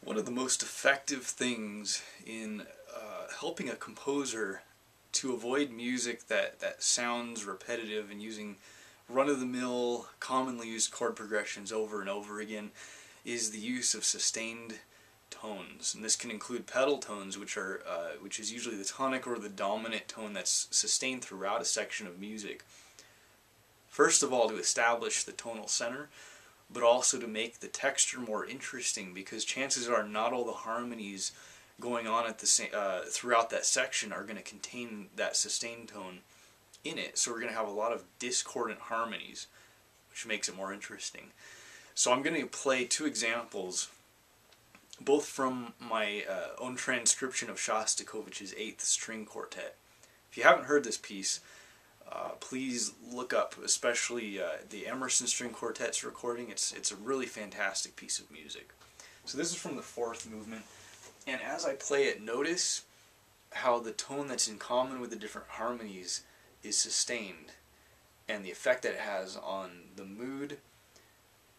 One of the most effective things in helping a composer to avoid music that sounds repetitive and using run-of-the-mill, commonly used chord progressions over and over again is the use of sustained tones. And this can include pedal tones, which is usually the tonic or the dominant tone that's sustained throughout a section of music. First of all, to establish the tonal center, but also to make the texture more interesting, because chances are not all the harmonies going on at the throughout that section are going to contain that sustained tone in it. So we're going to have a lot of discordant harmonies, which makes it more interesting. So I'm going to play two examples, both from my own transcription of Shostakovich's 8th String Quartet. If you haven't heard this piece, please look up, especially the Emerson String Quartet's recording. It's a really fantastic piece of music. So this is from the 4th movement, and as I play it, notice how the tone that's in common with the different harmonies is sustained, and the effect that it has on the mood,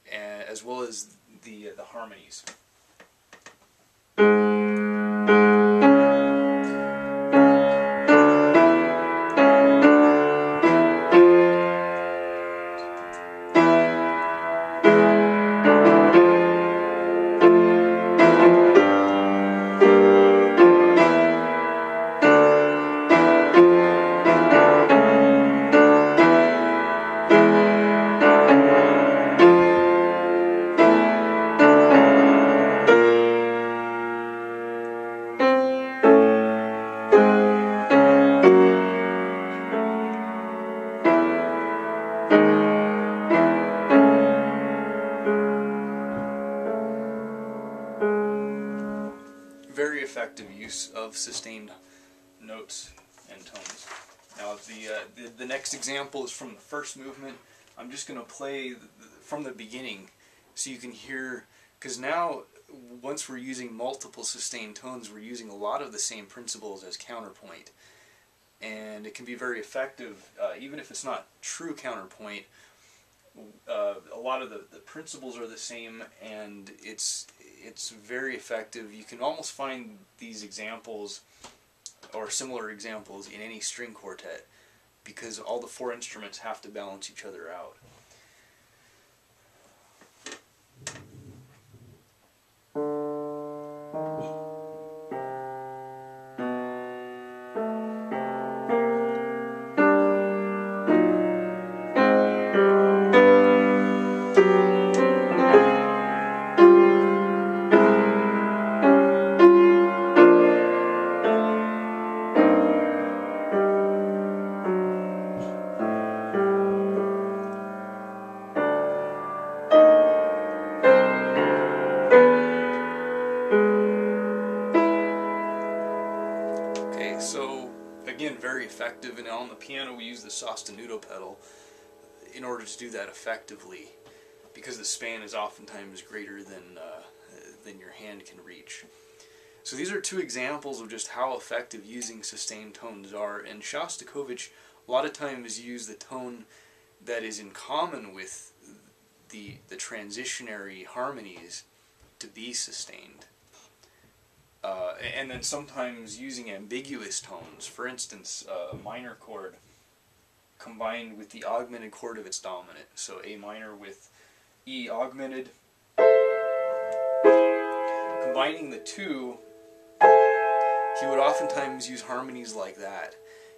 as well as the harmonies. Very effective use of sustained notes and tones. Now the next example is from the 1st movement. I'm just going to play from the beginning so you can hear, because now once we're using multiple sustained tones, we're using a lot of the same principles as counterpoint, and it can be very effective even if it's not true counterpoint. A lot of the principles are the same, and it's very effective. You can almost find these examples or similar examples in any string quartet, because all the 4 instruments have to balance each other out. So again, very effective, and on the piano we use the sostenuto pedal in order to do that effectively, because the span is oftentimes greater than your hand can reach. So these are two examples of just how effective using sustained tones are, and Shostakovich a lot of times used the tone that is in common with the transitionary harmonies to be sustained. And then sometimes using ambiguous tones, for instance, a minor chord combined with the augmented chord of its dominant. So A minor with E augmented. Combining the two, he would oftentimes use harmonies like that.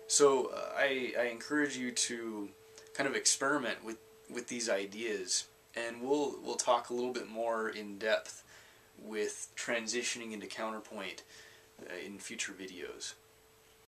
So I encourage you to kind of experiment with these ideas, and we'll talk a little bit more in depth with transitioning into counterpoint in future videos.